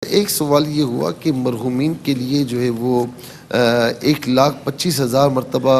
ایک سوال یہ ہوا کہ مرحومین کے لیے جو ہے وہ 1,25,000 مرتبہ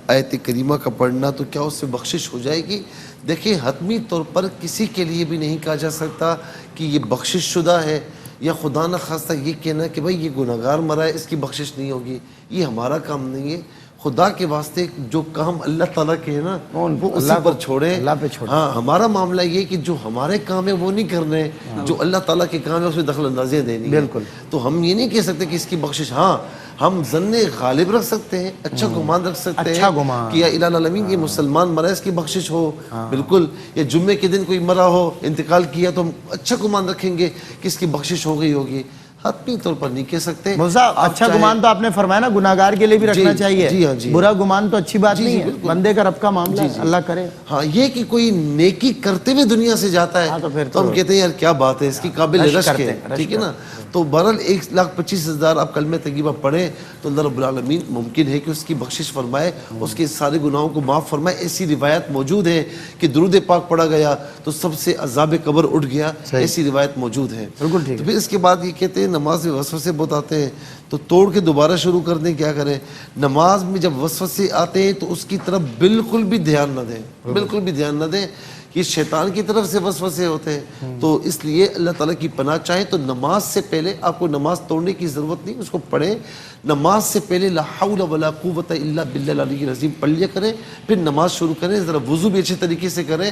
آیت کریمہ کا پڑھنا تو کیا اس سے بخشش ہو جائے گی؟ دیکھیں حتمی طور پر کسی کے لیے بھی نہیں کہا جا سکتا کہ یہ بخشش شدہ ہے، یا خدا نہ خواستہ یہ کہنا کہ بھائی یہ گناہگار مرا ہے اس کی بخشش نہیں ہوگی، یہ ہمارا کام نہیں ہے۔ خدا کے واسطے جو کام اللہ تعالیٰ کے ہے نا وہ اسی پر چھوڑیں۔ ہاں ہمارا معاملہ یہ کہ جو ہمارے کام ہے وہ نہیں کرنے، جو اللہ تعالیٰ کے کام ہے اس میں دخل اندازیاں دینی ہے۔ تو ہم یہ نہیں کہہ سکتے کہ اس کی بخشش، ہاں ہم ظن غالب رکھ سکتے ہیں، اچھا گمان رکھ سکتے ہیں کہ یا الہ العالمین یہ مسلمان مرا ہے اس کی بخشش ہو، بالکل، یا جمعے کے دن کوئی مرا ہو انتقال کیا تو ہم اچھا گمان رکھیں گے کہ اس کی بخشش ہو گئی ہوگی، حتمی طور پر نہیں کہہ سکتے۔ اچھا گمان تو آپ نے فرمایا نا گناہگار کے لیے بھی رکھنا چاہیے، برا گمان تو اچھی بات نہیں ہے، بندے کا رب کا معاملہ ہے، اللہ کرے۔ ہاں یہ کہ کوئی نیکی کرتے ہوئے دنیا سے جاتا ہے تو ہم کہتے ہیں یار کیا بات ہے، اس کی قابل رشک ہے، ٹھیک ہے نا۔ تو بہرحال 1,25,000 آپ کلمہ طیبہ پڑھیں تو اللہ رب العالمین ممکن ہے کہ اس کی بخشش فرمائے، اس کے سارے گناہوں کو معاف فرمائے۔ ایسی روایت موجود ہے کہ درود پاک پڑھا گیا تو سب سے عذاب قبر اٹھ گیا، ایسی روایت موجود ہے۔ تو پھر اس کے بعد یہ کہتے ہیں نماز میں وسوسے بہت آتے ہیں تو توڑ کے دوبارہ شروع کر دیں، کیا کریں؟ نماز میں جب وسوسے آتے ہیں تو اس کی طرف بالکل بھی دھیان نہ دیں، بالکل بھی دھیان نہ دیں، یہ شیطان کی طرف سے وسوسے ہوتے ہیں۔ تو اس لیے اللہ تعالیٰ کی پناہ چاہیں تو نماز سے پہلے آپ کو نماز توڑنے کی ضرورت نہیں، اس کو پڑھیں، نماز سے پہلے لا حول ولا قوت الا باللہ العلی العظیم پڑھ لیا کریں، پھر نماز شروع کریں، ذرا وضو بھی اچھے طریقے سے کریں،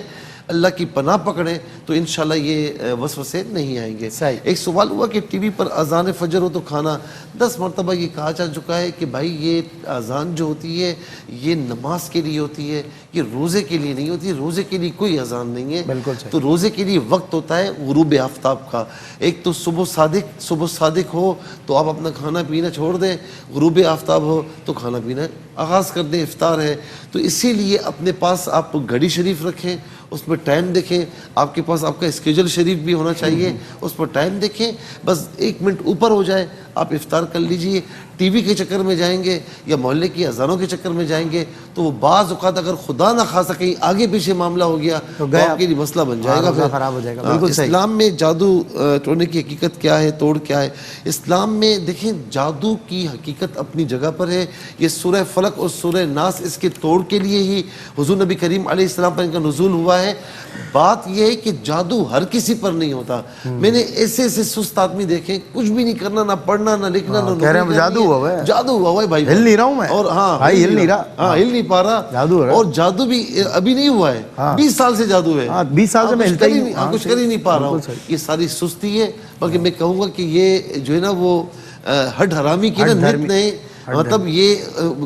اللہ کی پناہ پکڑیں تو انشاءاللہ یہ وسوسے نہیں آئیں گے۔ ایک سوال ہوا کہ ٹی وی پر اذان فجر ہو تو کھانا، 10 مرتبہ یہ کہا جا چکا ہے کہ بھائی یہ اذان جو ہوتی ہے یہ نماز کے لیے ہوتی ہے، یہ روزے کے لیے نہیں ہوتی، روزے کے لیے کوئی اذان نہیں ہے۔ تو روزے کے لیے وقت ہوتا ہے غروب آفتاب کا، ایک تو صبح صادق ہو تو آپ اپنا کھانا پینا چھوڑ دیں، غروب آفتاب ہو تو کھانا پینا آغاز کر دیں، افطار ہے۔ تو اسی لیے اپنے پاس آپ گھڑی شریف رکھیں، اس پر ٹائم دیکھیں، آپ کے پاس آپ کا اسکیجول شریف بھی ہونا چاہیے، اس پر ٹائم دیکھیں، بس 1 منٹ اوپر ہو جائے آپ افطار کر لیجئے۔ ٹی وی کے چکر میں جائیں گے یا محلے کی اذانوں کے چکر میں جائیں گے تو وہ بعض اوقات اگر خدا نہ خواستہ کہیں آگے پیچھے معاملہ ہو گیا تو آپ کے لیے مسئلہ بن جائے گا، خراب ہو جائے گا۔ اسلام میں جادو ٹوڑنے کی حقیقت کیا ہے، توڑ کیا ہے؟ اسلام میں دیکھیں جادو کی حقیقت اپنی جگہ پر ہے، یہ سورہ فلق اور سورہ ناس اس کے توڑ کے لیے ہی حضور نبی کریم علیہ السلام پر ان کا نزول ہوا ہے۔ بات یہ ہے کہ جادو ہر کسی پر نہیں ہوتا، میں نے ایسے سست آدمی دیکھے کچھ بھی نہیں کرنا، نہ پڑھنا نہ لکھنا، نہ جادو ہوا ہے، جادو ہوا ہے بھائی، ہل نہیں رہا ہوں میں، اور ہاں ہل نہیں رہا، ہاں ہل نہیں پا رہا، اور جادو بھی ابھی نہیں ہوا ہے، 20 سال سے جادو ہے، 20 سال سے میں ہلتا ہی نہیں، کچھ کر ہی نہیں پا رہا ہوں۔ یہ ساری سستی ہے، بلکہ میں کہوں گا کہ یہ جو ہے نا وہ ہڈ حرامی کی نا نت نہیں، مطلب یہ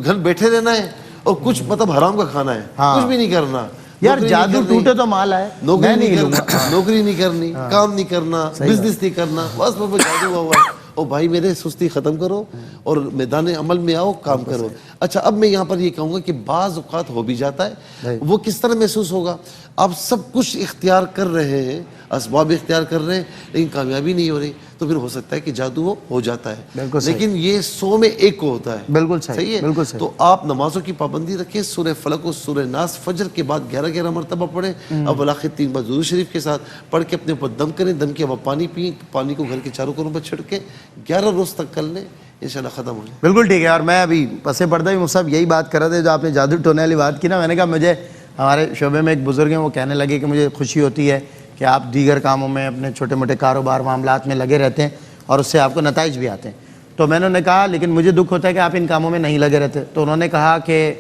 گھر بیٹھے رہنا ہے اور کچھ مطلب حرام کا کھانا ہے، کچھ بھی نہیں کرنا۔ یار جادو ٹوٹے تو مال آئے، نوکری نہیں کرنی، کام نہیں کرنا، بزنس نہیں کرنا، بس وہ جادو ہوا ہے۔ او بھائی میرے سستی ختم کرو اور میدان عمل میں آؤ، کام کرو۔ اچھا اب میں یہاں پر یہ کہوں گا کہ بعض اوقات ہو بھی جاتا ہے، وہ کس طرح محسوس ہوگا؟ آپ سب کچھ اختیار کر رہے ہیں، اسباب اختیار کر رہے ہیں لیکن کامیابی نہیں ہو رہی، تو پھر ہو سکتا ہے کہ جادو ہو جاتا ہے، لیکن یہ 100 میں 1 کو ہوتا ہے۔ بالکل صحیح ہے۔ تو آپ نمازوں کی پابندی رکھیں، سورہ فلق اور سورہ ناس فجر کے بعد 11 مرتبہ پڑھیں، اب بالآخر 3 بار درود شریف کے ساتھ پڑھ کے اپنے اوپر دم کریں، دم کے بعد پانی پئیں، پانی کو گھر کے چاروں کونوں پر چھڑکیں، 11 روز تک کر لیں، انشاءاللہ ختم ہو جائے۔ بالکل ٹھیک ہے۔ اور میں ابھی پسے پردہ بھی مصعب یہی بات کر رہے تھے جو آپ نے جادو ٹونے والی بات کی نا، میں نے کہا مجھے ہمارے شعبے میں ایک بزرگ ہیں وہ کہنے لگے کہ مجھے خوشی ہوتی ہے کہ آپ دیگر کاموں میں اپنے چھوٹے موٹے کاروبار معاملات میں لگے رہتے ہیں اور اس سے آپ کو نتائج بھی آتے ہیں۔ تو میں نے کہا لیکن مجھے دکھ ہوتا ہے کہ آپ ان کاموں میں نہیں لگے رہتے، تو انہوں نے کہا کہ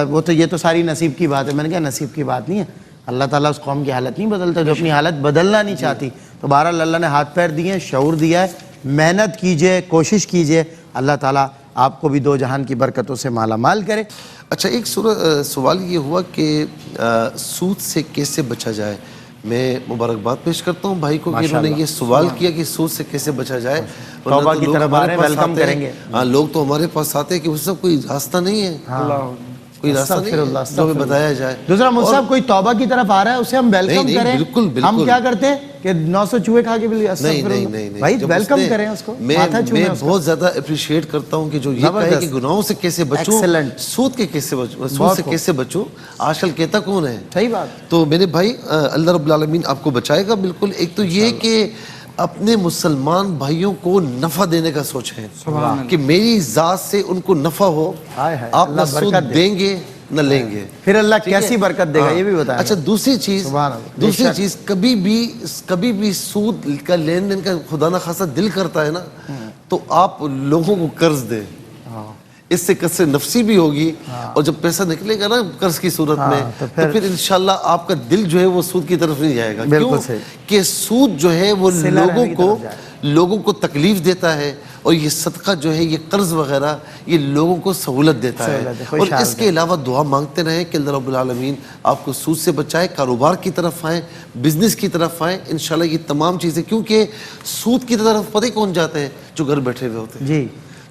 وہ تو یہ تو ساری نصیب کی بات ہے۔ میں نے کہا نصیب کی بات نہیں ہے، اللہ تعالیٰ اس قوم کی حالت نہیں بدلتا جو اپنی حالت بدلنا نہیں چاہتی۔ تو بہرحال اللہ نے ہاتھ پیر دیے ہیں، شعور دیا ہے، محنت کیجئے، کوشش کیجئے، اللہ تعالیٰ آپ کو بھی 2 جہان کی برکتوں سے مالا مال کرے۔ اچھا ایک سوال یہ ہوا کہ سود سے کیسے بچا جائے؟ میں مبارکباد پیش کرتا ہوں بھائی کو کہ انہوں نے یہ سوال کیا کہ سود سے کیسے بچا جائے۔ توبہ کی طرف آ رہے ہیں، ویلکم کریں گے۔ ہاں لوگ تو ہمارے پاس آتے ہیں کہ اس سے کوئی راستہ نہیں ہے، کوئی راستہ نہیں ہے جو ہمیں بتایا جائے۔ دوسرا مصعب کوئی توبہ کی طرف آ رہا ہے اسے ہم ویلکم کریں، ہم کیا کرتے ہیں کہ 900 چوہے کھا کے بھی نہیں بھائی ویلکم کریں اس کو، ماتھا چھوئیں۔ میں بہت زیادہ اپریشیٹ کرتا ہوں کہ جو یہ کہے کہ گناہوں سے کیسے بچوں، سود کے کیسے بچوں، سود سے کیسے بچوں، آج کل کہتا کون ہے؟ صحیح بات۔ تو میرے بھائی اللہ رب العالمین آپ کو بچائے گا بالکل۔ ایک تو یہ کہ اپنے مسلمان بھائیوں کو نفع دینے کا سوچیں کہ میری ذات سے ان کو نفع ہو. آپ نہ سود دیں گے نہ لیں گے, پھر اللہ کیسی برکت دے گا یہ بھی بتائیں. اچھا دوسری چیز کبھی بھی سود کا لین دین کا خدا نہ خاصا دل کرتا ہے نا, تو آپ لوگوں کو قرض دیں, اس سے قصر نفسی بھی ہوگی, اور جب پیسہ نکلے گا نا قرض کی صورت میں تو پھر انشاءاللہ آپ کا دل جو ہے وہ سود کی طرف نہیں جائے گا. کیوں کہ سود جو ہے وہ لوگوں کو تکلیف دیتا ہے, اور یہ صدقہ جو ہے یہ قرض وغیرہ یہ لوگوں کو سہولت دیتا ہے. اور اس کے علاوہ دعا مانگتے رہیں کہ اللہ رب العالمین آپ کو سود سے بچائے, کاروبار کی طرف آئیں, بزنس کی طرف آئیں. انشاءاللہ یہ تمام چیزیں, کیونکہ سود کی طرف پتہ ہی کون جاتے ہیں, جو گھر بیٹھے ہوئے ہوتے ہیں,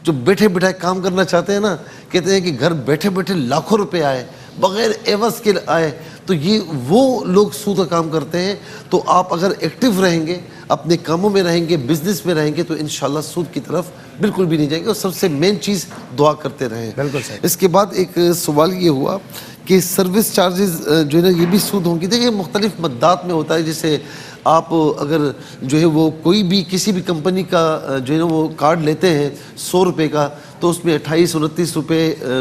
جو بیٹھے بیٹھائے کام کرنا چاہتے ہیں نا, کہتے ہیں کہ گھر بیٹھے بیٹھے لاکھوں روپے آئے بغیر عوض کے آئے, تو یہ وہ لوگ سود کا کام کرتے ہیں. تو آپ اگر ایکٹیو رہیں گے, اپنے کاموں میں رہیں گے, بزنس میں رہیں گے, تو انشاءاللہ سود کی طرف بالکل بھی نہیں جائیں گے. اور سب سے مین چیز دعا کرتے رہیں. اس کے بعد ایک سوال یہ ہوا کہ سروس چارجز جو ہے نا یہ بھی سود ہوں گی. دیکھیں مختلف مدات میں ہوتا ہے, جیسے آپ اگر جو ہے وہ کوئی بھی کسی بھی کمپنی کا جو ہے نا وہ کارڈ لیتے ہیں 100 روپے کا, تو اس میں 28-29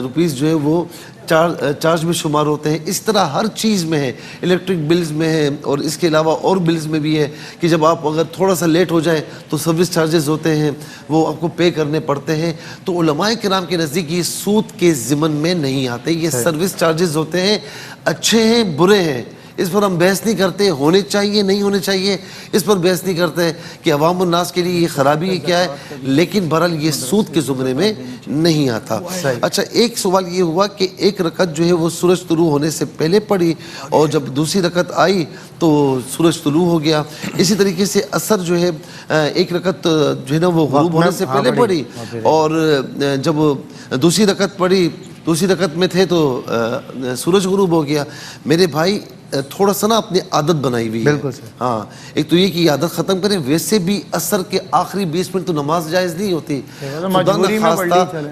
روپیز جو ہے وہ چارج میں شمار ہوتے ہیں. اس طرح ہر چیز میں ہے, الیکٹرک بلز میں ہے, اور اس کے علاوہ اور بلز میں بھی ہے کہ جب آپ اگر تھوڑا سا لیٹ ہو جائے تو سروس چارجز ہوتے ہیں, وہ آپ کو پے کرنے پڑتے ہیں. تو علماء کرام کے نزدیک یہ سود کے ضمن میں نہیں آتے. یہ سروس چارجز ہوتے ہیں, اچھے ہیں برے ہیں, اس پر ہم بحث نہیں کرتے, ہونے چاہیے نہیں ہونے چاہیے اس پر بحث نہیں کرتے کہ عوام الناس کے لیے یہ خرابی کیا ہے, لیکن بہرحال یہ سود کے زمرے میں نہیں آتا. اچھا ایک سوال یہ ہوا کہ ایک رکعت جو ہے وہ سورج طلوع ہونے سے پہلے پڑھی, اور جب دوسری رکعت آئی تو سورج طلوع ہو گیا. اسی طریقے سے عصر جو ہے ایک رکعت جو ہے نا وہ غروب ہونے سے پہلے پڑھی, اور جب دوسری رکعت پڑھی, دوسری رکعت میں تھے تو سورج غروب ہو گیا. میرے بھائی تھوڑا سا نا اپنی عادت بنائی ہوئی ہے. ہاں ایک تو یہ کہ یہ عادت ختم کریں. ویسے بھی عصر کے آخری 20 منٹ تو نماز جائز نہیں ہوتی.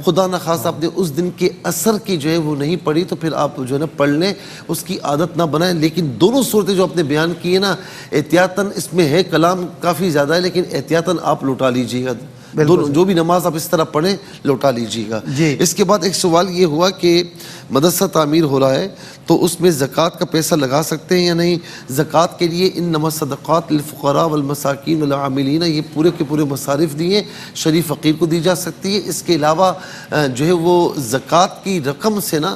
خدا نخواستہ آپ نے اس دن کے عصر کی جو ہے وہ نہیں پڑھی تو پھر آپ جو ہے نا پڑھ لیں, اس کی عادت نہ بنائیں. لیکن دونوں صورتیں جو آپ نے بیان کی ہے نا, احتیاطاً اس میں ہے کلام کافی زیادہ ہے, لیکن احتیاطاً آپ لوٹا لیجیے گا. جو بھی نماز آپ اس طرح پڑھیں لوٹا لیجیے گا. اس کے بعد ایک سوال یہ ہوا کہ مدرسہ تعمیر ہو رہا ہے تو اس میں زکوٰۃ کا پیسہ لگا سکتے ہیں یا نہیں. زکوٰۃ کے لیے انما الصدقات للفقراء والمساکین والعاملین, یہ پورے کے پورے مصارف دیے شریف فقیر کو دی جا سکتی ہے. اس کے علاوہ جو ہے وہ زکوٰۃ کی رقم سے نا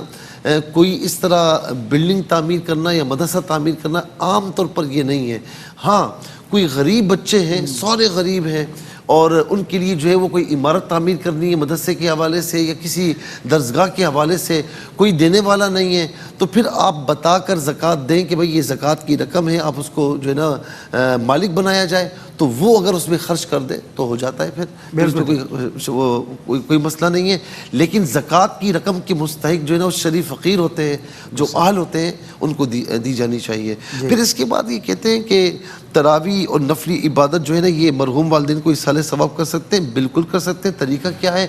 کوئی اس طرح بلڈنگ تعمیر کرنا یا مدرسہ تعمیر کرنا عام طور پر یہ نہیں ہے. ہاں کوئی غریب بچے ہیں, سارے غریب ہیں, اور ان کے لیے جو ہے وہ کوئی عمارت تعمیر کرنی ہے مدرسے کے حوالے سے یا کسی درسگاہ کے حوالے سے, کوئی دینے والا نہیں ہے, تو پھر آپ بتا کر زکوٰۃ دیں کہ بھئی یہ زکوٰۃ کی رقم ہے, آپ اس کو جو ہے نا مالک بنایا جائے, تو وہ اگر اس میں خرچ کر دے تو ہو جاتا ہے. پھر اس میں کوئی مسئلہ نہیں ہے. لیکن زکوٰۃ کی رقم کے مستحق جو ہے نا وہ شریف فقیر ہوتے ہیں, جو اہل ہوتے ہیں, ان کو دی جانی چاہیے. پھر اس کے بعد یہ کہتے ہیں کہ تراویح اور نفلی عبادت جو ہے نا یہ مرحوم والدین کو اصالہ ثواب کر سکتے ہیں. بالکل کر سکتے ہیں. طریقہ کیا ہے,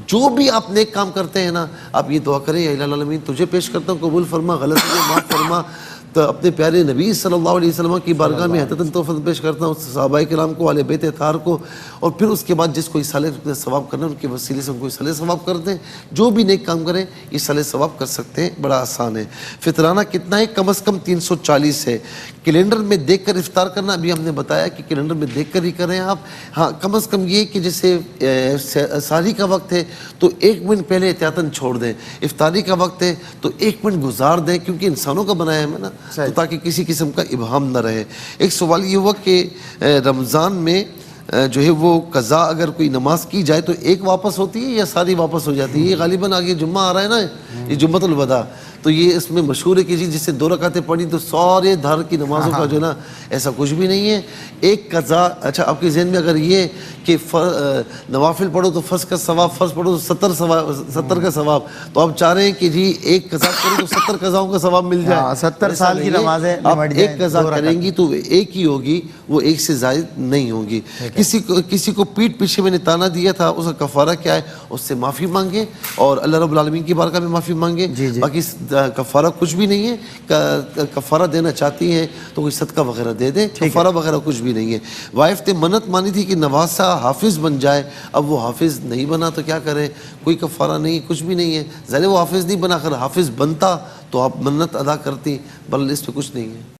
جو بھی آپ نیک کام کرتے ہیں نا آپ یہ دعا کریں, یا الہ العالمین تجھے پیش کرتا ہوں, قبول فرما, غلطی معاف فرما. تو اپنے پیارے نبی صلی اللہ علیہ وسلم کی بارگاہ میں حتتاً توفیق پیش کرتا ہوں, صحابہ کرام کو, اہل بیت اطہار کو, اور پھر اس کے بعد جس کو اصالہ ثواب کرنا ہے ان کے وسیلے سے ان کو اصالہ ثواب کر دیں. جو بھی نیک کام کریں اصالہ ثواب کر سکتے ہیں, بڑا آسان ہے. فطرانہ کتنا ہے, کم از کم 340 ہے. کیلنڈر میں دیکھ کر افطار کرنا, ابھی ہم نے بتایا کہ کیلنڈر میں دیکھ کر ہی کریں آپ. ہاں کم از کم یہ کہ جیسے سحری کا وقت ہے تو 1 منٹ پہلے احتیاطاً چھوڑ دیں, افطاری کا وقت ہے تو 1 منٹ گزار دیں, کیونکہ انسانوں کا بنایا ہے نا, تو تاکہ کسی قسم کا ابہام نہ رہے. ایک سوال یہ ہوا کہ رمضان میں جو ہے وہ قضا اگر کوئی نماز کی جائے تو ایک واپس ہوتی ہے یا ساری واپس ہو جاتی ہے. یہ غالباً آگے جمعہ آ رہا ہے نا, یہ جمعۃ الوداع, تو یہ اس میں مشہور ہے کہ جس سے 2 رکعتیں پڑھی تو سارے دھر کی نمازوں کا جو ہے نا, ایسا کچھ بھی نہیں ہے. ایک قضا, اچھا آپ کے ذہن میں اگر یہ کہ نوافل پڑھو تو فرض کا ثواب, فرض پڑھو تو 70 کا ثواب, تو آپ چاہ رہے ہیں کہ جی ایک قضا کریں تو 70 قضاؤں کا ثواب مل جائے. 70 سال کی نمازیں آپ ایک قضا کریں گی تو ایک ہی ہوگی, وہ ایک سے زائد نہیں ہوگی. کسی کو پیٹ پیچھے میں نے تانا دیا تھا, اس کا کفارہ کیا ہے, اس سے معافی مانگے اور اللہ رب العالمین کی بارگاہ میں معافی مانگے. باقی کفارہ کچھ بھی نہیں ہے. کفارہ دینا چاہتی ہیں تو کوئی صدقہ وغیرہ دے دیں, کفارہ وغیرہ کچھ بھی نہیں ہے. وائف نے منت مانی تھی کہ نواسا حافظ بن جائے, اب وہ حافظ نہیں بنا تو کیا کرے, کوئی کفارہ نہیں, کچھ بھی نہیں ہے. ظاہر وہ حافظ نہیں بنا, اگر حافظ بنتا تو آپ منت ادا کرتی, بل اس پہ کچھ نہیں ہے.